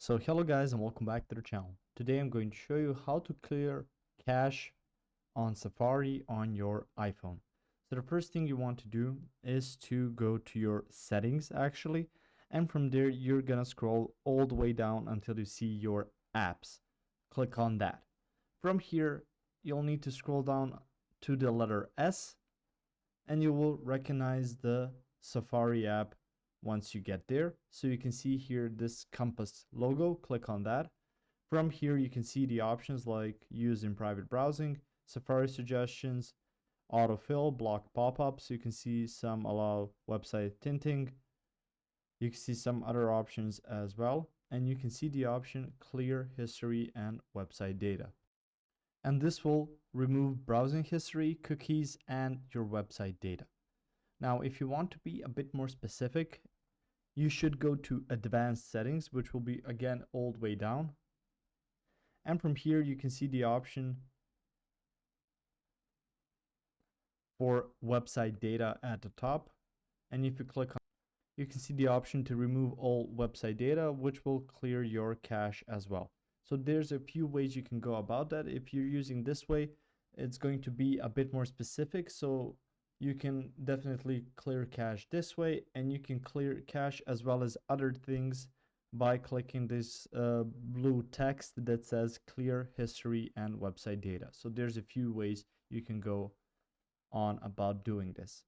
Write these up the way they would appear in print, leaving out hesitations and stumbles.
So hello guys and welcome back to the channel. Today I'm going to show you how to clear cache on Safari on your iPhone. So the first thing you want to do is to go to your settings actually, and from there you're gonna scroll all the way down until you see your apps. Click on that. From here you'll need to scroll down to the letter S and you will recognize the Safari app once you get there. So you can see here this compass logo, click on that. From here you can see the options like use in private browsing, Safari suggestions, autofill, block pop-ups. You can see some allow website tinting. You can see some other options as well. And you can see the option clear history and website data. And this will remove browsing history, cookies, and your website data. Now, if you want to be a bit more specific, you should go to advanced settings, which will be again all the way down. And from here, you can see the option for website data at the top. And if you click on, you can see the option to remove all website data, which will clear your cache as well. So there's a few ways you can go about that. If you're using this way, it's going to be a bit more specific. So you can definitely clear cache this way, and you can clear cache as well as other things by clicking this blue text that says clear history and website data. So there's a few ways you can go on about doing this.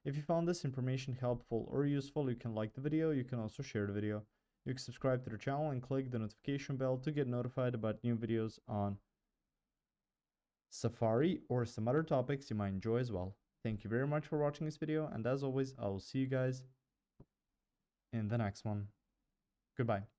If you found this information helpful or useful, you can like the video. You can also share the video. You can subscribe to the channel and click the notification bell to get notified about new videos on Safari or some other topics you might enjoy as well. Thank you very much for watching this video, and as always, I will see you guys in the next one. Goodbye.